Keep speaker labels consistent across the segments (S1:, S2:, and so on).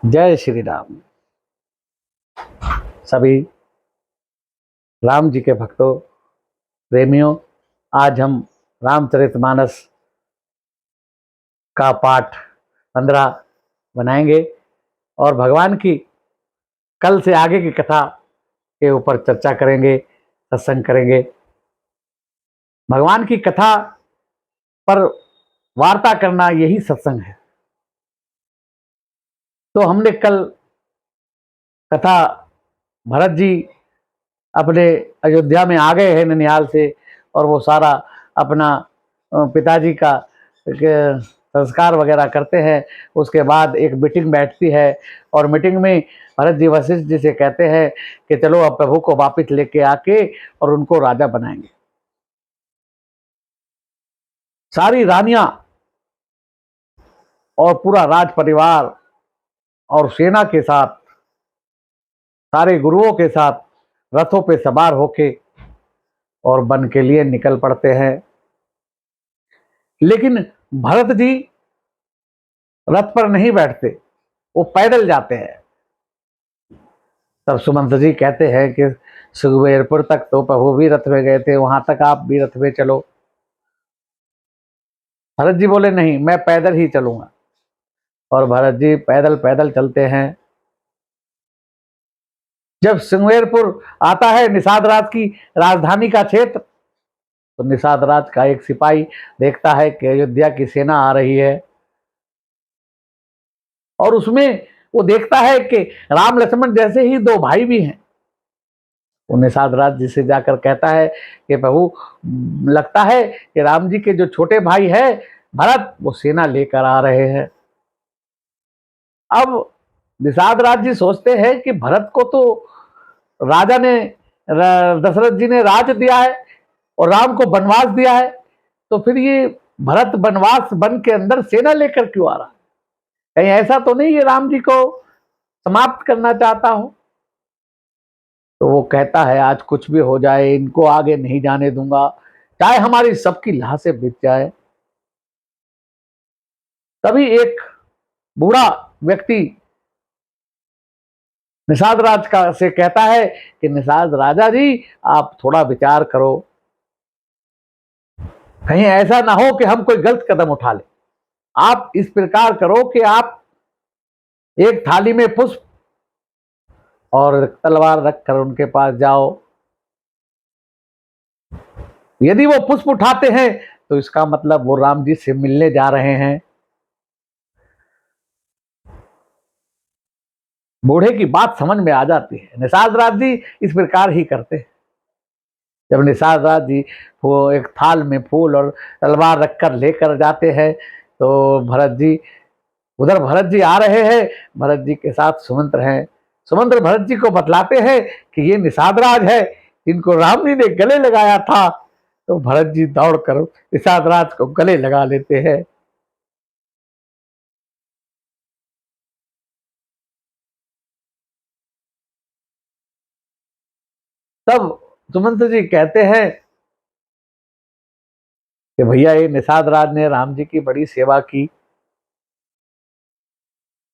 S1: जय श्री राम। सभी राम जी के भक्तों, प्रेमियों, आज हम रामचरितमानस का पाठ 15 बनाएंगे और भगवान की कल से आगे की कथा के ऊपर चर्चा करेंगे, सत्संग करेंगे। भगवान की कथा पर वार्ता करना यही सत्संग है। तो हमने कल कथा, भरत जी अपने अयोध्या में आ गए हैं ननिहाल से, और वो सारा अपना पिताजी का संस्कार वगैरह करते हैं। उसके बाद एक मीटिंग बैठती है और मीटिंग में भरत जी वशिष्ठ जी से कहते हैं कि चलो अब प्रभु को वापिस लेके आके और उनको राजा बनाएंगे। सारी रानियां और पूरा राज परिवार और सेना के साथ, सारे गुरुओं के साथ रथों पे सवार होके और वन के लिए निकल पड़ते हैं। लेकिन भरत जी रथ पर नहीं बैठते, वो पैदल जाते हैं। तब सुमंत जी कहते हैं कि सुखबीरपुर तक तो प्रभु भी रथ में गए थे, वहां तक आप भी रथ में चलो। भरत जी बोले नहीं, मैं पैदल ही चलूंगा। और भरत जी पैदल पैदल चलते हैं। जब सिंहवेरपुर आता है, निषाद राज की राजधानी का क्षेत्र, तो निषाद राज का एक सिपाही देखता है कि अयोध्या की सेना आ रही है, और उसमें वो देखता है कि राम लक्ष्मण जैसे ही दो भाई भी हैं। वो निषाद राज जी से जाकर कहता है कि प्रभु, लगता है कि राम जी के जो छोटे भाई है भरत, वो सेना लेकर आ रहे हैं। अब निषाद राज जी सोचते हैं कि भरत को तो राजा ने, दशरथ जी ने राज दिया है और राम को वनवास दिया है, तो फिर ये भरत वनवास वन के अंदर सेना लेकर क्यों आ रहा है? कहीं ऐसा तो नहीं ये राम जी को समाप्त करना चाहता हो? तो वो कहता है आज कुछ भी हो जाए, इनको आगे नहीं जाने दूंगा, चाहे हमारी सबकी लाशें बिक जाए। तभी एक बूढ़ा व्यक्ति निषाद राज का से कहता है कि निषाद राजा जी, आप थोड़ा विचार करो, कहीं ऐसा ना हो कि हम कोई गलत कदम उठा ले। आप इस प्रकार करो कि आप एक थाली में पुष्प और तलवार रखकर उनके पास जाओ। यदि वो पुष्प उठाते हैं तो इसका मतलब वो राम जी से मिलने जा रहे हैं। बूढ़े की बात समझ में आ जाती है। निषाद राज जी इस प्रकार ही करते हैं। जब निषाद राज जी वो एक थाल में फूल और तलवार रखकर लेकर जाते हैं, तो भरत जी, उधर भरत जी आ रहे हैं, भरत जी के साथ सुमंत्र हैं। सुमंत्र भरत जी को बतलाते हैं कि ये निषाद राज है जिनको राम जी ने गले लगाया था। तो भरत जी दौड़कर निषाद राज को गले लगा लेते हैं। तब सुमंत्र जी कहते हैं कि भैया, ये निषाद राज ने राम जी की बड़ी सेवा की।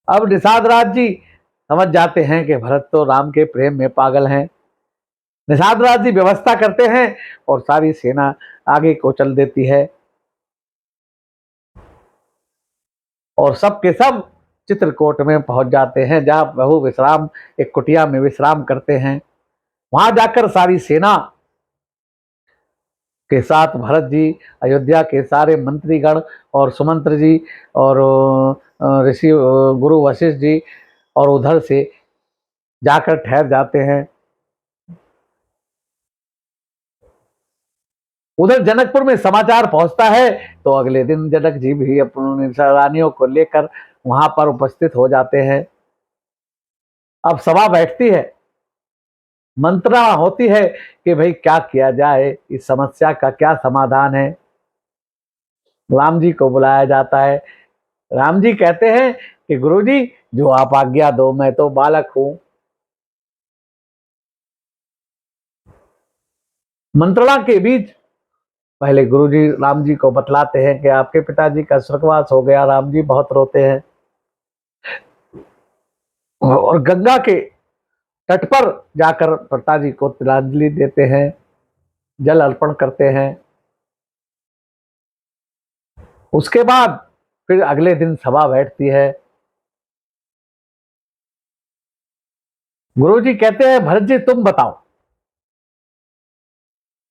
S1: अब निषाद राज जी समझ जाते हैं कि भरत तो राम के प्रेम में पागल हैं। निषाद राज जी व्यवस्था करते हैं और सारी सेना आगे को चल देती है, और सब के सब चित्रकूट में पहुंच जाते हैं, जहां प्रभु विश्राम, एक कुटिया में विश्राम करते हैं। वहां जाकर सारी सेना के साथ भरत जी, अयोध्या के सारे मंत्रीगण और सुमंत्र जी और ऋषि गुरु वशिष्ठ जी, और उधर से जाकर ठहर जाते हैं। उधर जनकपुर में समाचार पहुंचता है, तो अगले दिन जनक जी भी अपनी रानियों को लेकर वहां पर उपस्थित हो जाते हैं। अब सभा बैठती है, मंत्रणा होती है कि भाई क्या किया जाए, इस समस्या का क्या समाधान है। राम जी को बुलाया जाता है। राम जी कहते हैं कि गुरुजी, जो आप आज्ञा दो, मैं तो बालक हूं। मंत्रणा के बीच पहले गुरुजी राम जी को बतलाते हैं कि आपके पिताजी का स्वर्गवास हो गया। राम जी बहुत रोते हैं। और गंगा के तट पर जाकर पिताजी को तिलांजलि देते हैं, जल अर्पण करते हैं। उसके बाद फिर अगले दिन सभा बैठती है। गुरुजी कहते हैं भरत जी तुम बताओ,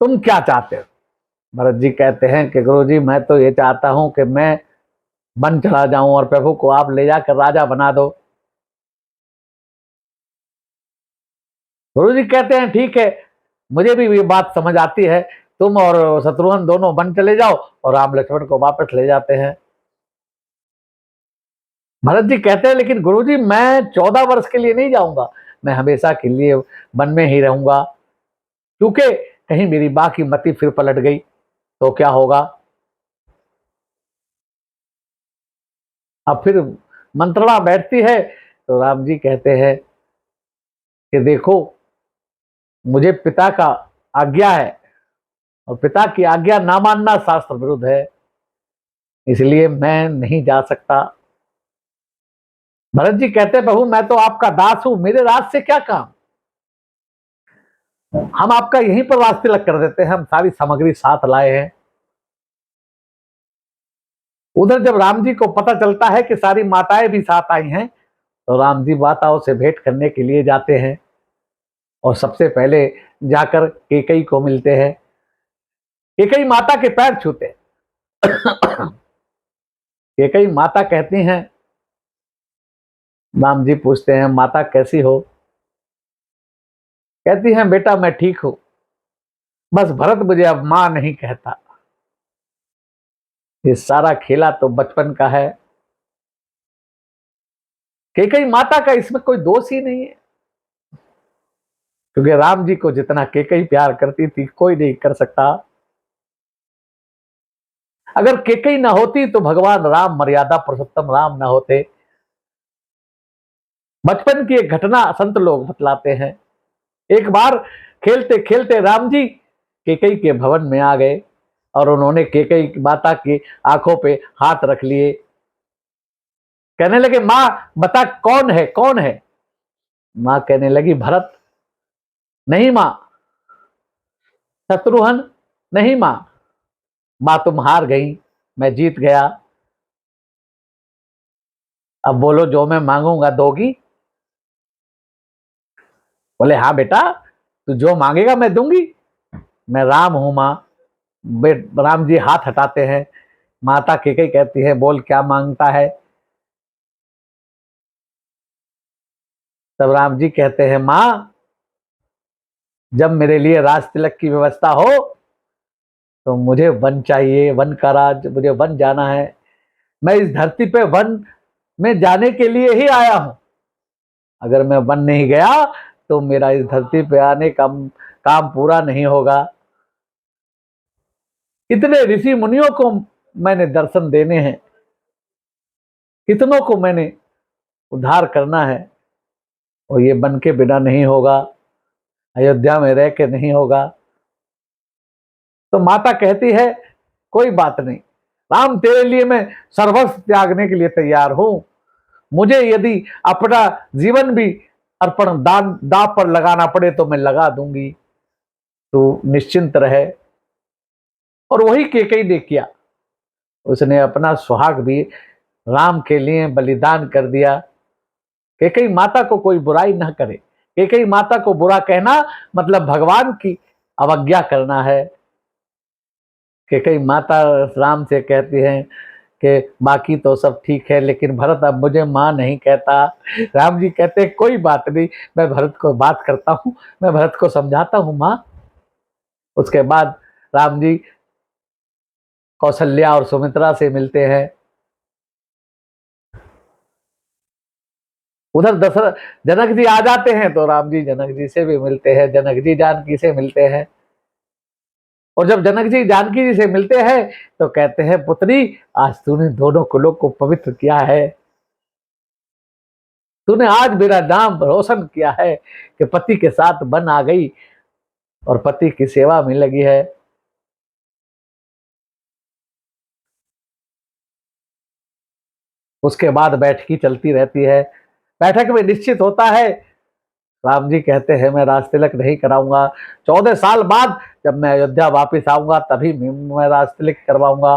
S1: तुम क्या चाहते हो? भरत जी कहते हैं कि गुरुजी मैं तो ये चाहता हूं कि मैं वन चला जाऊं और प्रभु को आप ले जाकर राजा बना दो। गुरुजी कहते हैं ठीक है, मुझे भी ये बात समझ आती है, तुम और शत्रुघ्न दोनों वन चले जाओ और राम लक्ष्मण को वापस ले जाते हैं। भरत जी कहते हैं लेकिन गुरुजी मैं 14 वर्ष के लिए नहीं जाऊंगा, मैं हमेशा के लिए वन में ही रहूंगा, क्योंकि कहीं मेरी मां की मति फिर पलट गई तो क्या होगा। अब फिर मंत्रणा बैठती है तो राम जी कहते हैं कि देखो मुझे पिता का आज्ञा है और पिता की आज्ञा ना मानना शास्त्र विरुद्ध है, इसलिए मैं नहीं जा सकता। भरत जी कहते हैं प्रभु मैं तो आपका दास हूं, मेरे राज से क्या काम, हम आपका यहीं पर राज तिलक कर देते हैं, हम सारी सामग्री साथ लाए हैं। उधर जब राम जी को पता चलता है कि सारी माताएं भी साथ आई हैं तो राम जी माताओं से भेंट करने के लिए जाते हैं और सबसे पहले जाकर केकई को मिलते हैं। केकई माता के पैर छूते हैं। केकई माता कहती हैं, राम जी पूछते हैं माता कैसी हो? कहती हैं बेटा मैं ठीक हूं, बस भरत मुझे अब मां नहीं कहता, ये सारा खेला तो बचपन का है। केकई माता का इसमें कोई दोष ही नहीं है, क्योंकि राम जी को जितना केकई प्यार करती थी कोई नहीं कर सकता। अगर केकई ना होती तो भगवान राम मर्यादा पुरुषोत्तम राम ना होते। बचपन की एक घटना संत लोग बतलाते हैं, एक बार खेलते खेलते राम जी केकई के भवन में आ गए और उन्होंने केकई माता की आंखों पे हाथ रख लिए। कहने लगे मां बता कौन है कौन है? मां कहने लगी भरत। नहीं मां। शत्रुघ्न। नहीं मां। मां तुम हार गई, मैं जीत गया, अब बोलो जो मैं मांगूंगा दोगी? बोले हाँ बेटा, तू जो मांगेगा मैं दूंगी, मैं राम हूं मां। राम जी हाथ हटाते हैं। माता केकई कहती है बोल क्या मांगता है? तब राम जी कहते हैं मां जब मेरे लिए राज तिलक की व्यवस्था हो तो मुझे वन चाहिए, वन का राज, मुझे वन जाना है, मैं इस धरती पे वन में जाने के लिए ही आया हूं, अगर मैं वन नहीं गया तो मेरा इस धरती पे आने का काम पूरा नहीं होगा। कितने ऋषि मुनियों को मैंने दर्शन देने हैं, कितनों को मैंने उद्धार करना है, और ये वन के बिना नहीं होगा, अयोध्या में रह के नहीं होगा। तो माता कहती है कोई बात नहीं राम, तेरे लिए मैं सर्वस्व त्यागने के लिए तैयार हूं, मुझे यदि अपना जीवन भी अर्पण दान दाव पर लगाना पड़े तो मैं लगा दूंगी, तो निश्चिंत रहे। और वही केकई ने किया, उसने अपना सुहाग भी राम के लिए बलिदान कर दिया। केकई माता को कोई बुराई ना करे, केकई माता को बुरा कहना मतलब भगवान की अवज्ञा करना है। केकई माता राम से कहती हैं कि बाकी तो सब ठीक है लेकिन भरत अब मुझे मां नहीं कहता। राम जी कहते हैं कोई बात नहीं, मैं भरत को बात करता हूं, मैं भरत को समझाता हूं मां। उसके बाद राम जी कौशल्या और सुमित्रा से मिलते हैं। उधर दशरथ जनक जी आ जाते हैं तो राम जी जनक जी से भी मिलते हैं, जनक जी जानकी से मिलते हैं। और जब जनक जी जानकी जी से मिलते हैं तो कहते हैं पुत्री आज तूने दोनों कुलों को पवित्र किया है, तूने आज मेरा नाम रोशन किया है कि पति के साथ बन आ गई और पति की सेवा में लगी है। उसके बाद बैठकी चलती रहती है। बैठक में निश्चित होता है। राम जी कहते हैं मैं राज तिलक नहीं कराऊंगा, 14 साल बाद जब मैं अयोध्या वापस आऊंगा तभी मैं राज तिलक करवाऊंगा।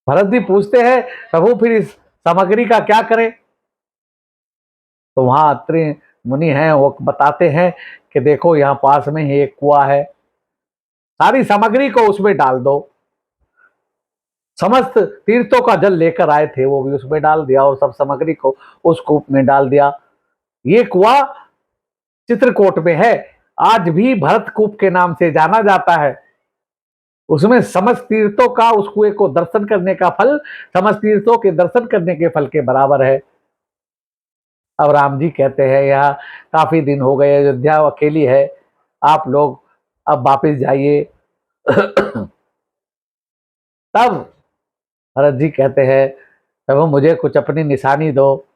S1: भरत जी पूछते हैं प्रभु फिर इस सामग्री का क्या करें? तो वहां अत्रि मुनि हैं, वो बताते हैं कि देखो यहाँ पास में ही एक कुआं है, सारी सामग्री को उसमें डाल दो। समस्त तीर्थों का जल लेकर आए थे वो भी उसमें डाल दिया और सब सामग्री को उस कूप में डाल दिया। ये कुआं चित्रकूट में है, आज भी भरत कूप के नाम से जाना जाता है। उसमें समस्त तीर्थों का, उस कुएं को दर्शन करने का फल समस्त तीर्थों के दर्शन करने के फल के बराबर है। अब राम जी कहते हैं यहाँ काफी दिन हो गए, अयोध्या अकेली है, आप लोग अब वापिस जाइए। तब भरत जी कहते हैं प्रभु मुझे कुछ अपनी निशानी दो।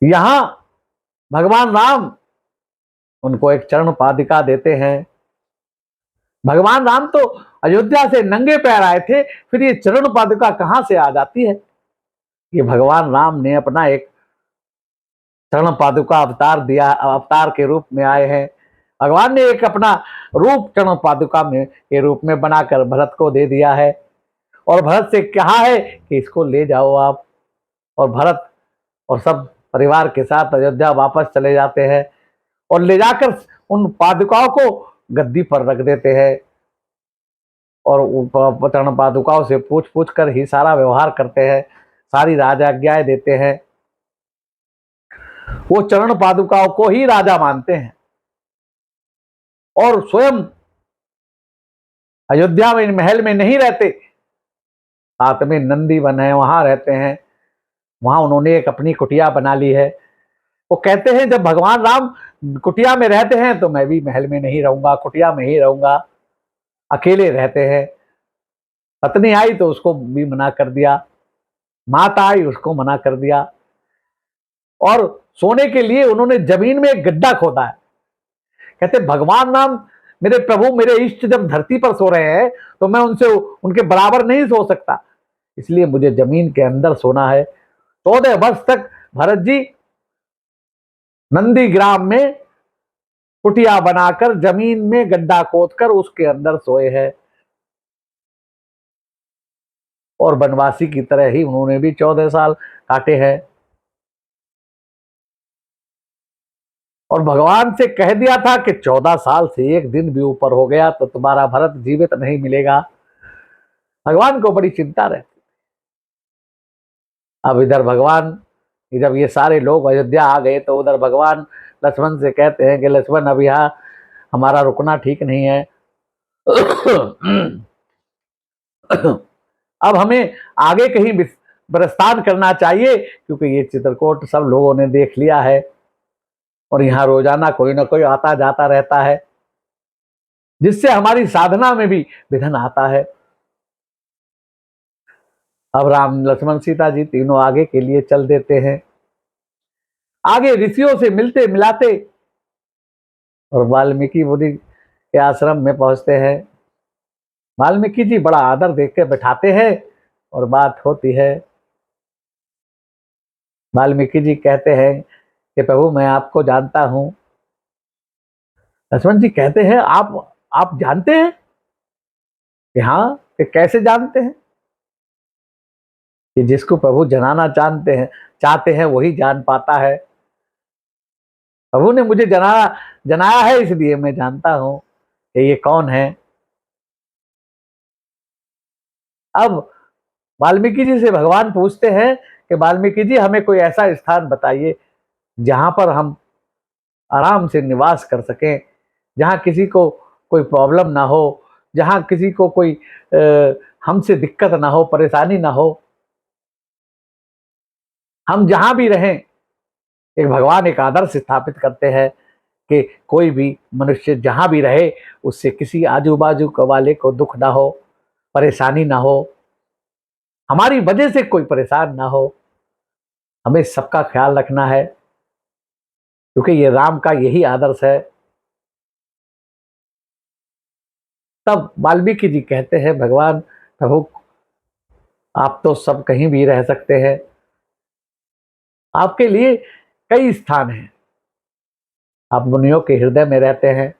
S1: यहां भगवान राम उनको एक चरण पादिका देते हैं। भगवान राम तो अयोध्या से नंगे पैर आए थे, फिर ये चरण पादुका कहां से आ जाती है? ये भगवान राम ने अपना एक चरण पादुका अवतार दिया, अवतार के रूप में आए हैं। भगवान ने एक अपना रूप चरण पादुका में के रूप में बनाकर भरत को दे दिया है और भरत से कहा है कि इसको ले जाओ आप। और भरत और सब परिवार के साथ अयोध्या वापस चले जाते हैं और ले जाकर उन पादुकाओं को गद्दी पर रख देते हैं और चरण पादुकाओं से पूछ पूछ कर ही सारा व्यवहार करते हैं, सारी राजाज्ञाएं देते हैं। वो चरण पादुकाओं को ही राजा मानते हैं और स्वयं अयोध्या में महल में नहीं रहते, साथ में नंदी वन है वहां रहते हैं। वहां उन्होंने एक अपनी कुटिया बना ली है। वो कहते हैं जब भगवान राम कुटिया में रहते हैं तो मैं भी महल में नहीं रहूंगा, कुटिया में ही रहूंगा। अकेले रहते हैं। पत्नी आई तो उसको भी मना कर दिया, माता आई उसको मना कर दिया और सोने के लिए उन्होंने जमीन में एक गड्ढा खोदा है। कहते भगवान राम मेरे प्रभु मेरे इष्ट जब धरती पर सो रहे हैं तो मैं उनसे उनके बराबर नहीं सो सकता, इसलिए मुझे जमीन के अंदर सोना है। 14 वर्ष तक भरत जी नंदीग्राम में कुटिया बनाकर जमीन में गड्ढा खोदकर उसके अंदर सोए हैं और वनवासी की तरह ही उन्होंने भी 14 साल काटे हैं। और भगवान से कह दिया था कि 14 साल से एक दिन भी ऊपर हो गया तो तुम्हारा भरत जीवित नहीं मिलेगा। भगवान को बड़ी चिंता रहती। अब इधर भगवान जब ये सारे लोग अयोध्या आ गए तो उधर भगवान लक्ष्मण से कहते हैं कि लक्ष्मण अब यहाँ हमारा रुकना ठीक नहीं है। अब हमें आगे कहीं प्रस्थान करना चाहिए क्योंकि ये चित्रकूट सब लोगों ने देख लिया है और यहाँ रोजाना कोई ना कोई आता जाता रहता है जिससे हमारी साधना में भी विघ्न आता है। अब राम लक्ष्मण सीता जी तीनों आगे के लिए चल देते हैं। आगे ऋषियों से मिलते मिलाते और वाल्मीकि मुनि के आश्रम में पहुंचते हैं। वाल्मीकि जी बड़ा आदर देख के बैठाते हैं और बात होती है। वाल्मीकि जी कहते हैं कि प्रभु मैं आपको जानता हूं। लक्ष्मण जी कहते हैं आप जानते हैं? कि हाँ। कि कैसे जानते हैं? कि जिसको प्रभु जनाना चाहते हैं वही जान पाता है। प्रभु ने मुझे जनाया है इसलिए मैं जानता हूं कि ये कौन है। अब वाल्मीकि जी से भगवान पूछते हैं कि वाल्मीकि जी हमें कोई ऐसा स्थान बताइए जहां पर हम आराम से निवास कर सकें, जहां किसी को कोई प्रॉब्लम ना हो, जहां किसी को कोई हमसे दिक्कत ना हो, परेशानी ना हो, हम जहां भी रहें। एक भगवान एक आदर्श स्थापित करते हैं कि कोई भी मनुष्य जहां भी रहे उससे किसी आजू बाजू वाले को दुख ना हो, परेशानी ना हो, हमारी वजह से कोई परेशान ना हो। हमें सबका ख्याल रखना है क्योंकि ये राम का यही आदर्श है। तब वाल्मीकि जी कहते हैं भगवान प्रभु आप तो सब कहीं भी रह सकते हैं, आपके लिए कई स्थान हैं। आप मुनियों के हृदय में रहते हैं,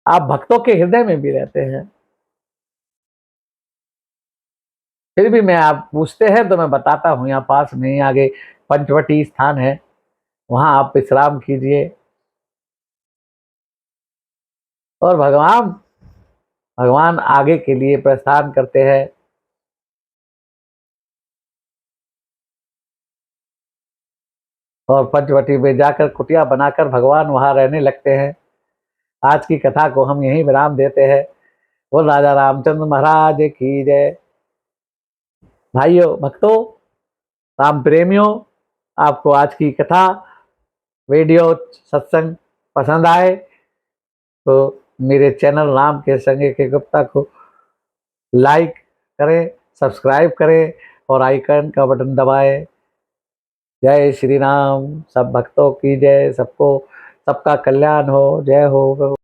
S1: आप भक्तों के हृदय में भी रहते हैं। फिर भी मैं, आप पूछते हैं तो मैं बताता हूँ। यहाँ पास में ही आगे पंचवटी स्थान है, वहां आप विश्राम कीजिए। और भगवान भगवान आगे के लिए प्रस्थान करते हैं। और पंचवटी में जाकर कुटिया बनाकर भगवान वहां रहने लगते हैं। आज की कथा को हम यहीं विराम देते हैं। बोल राजा रामचंद्र महाराज की जय। भाइयों, भक्तों, राम प्रेमियों, आपको आज की कथा, वीडियो, सत्संग पसंद आए तो मेरे चैनल राम के संगे के गुप्ता को लाइक करें, सब्सक्राइब करें और आइकन का बटन दबाएं। जय श्री राम। सब भक्तों की जय, सबको सबका कल्याण हो। जय हो।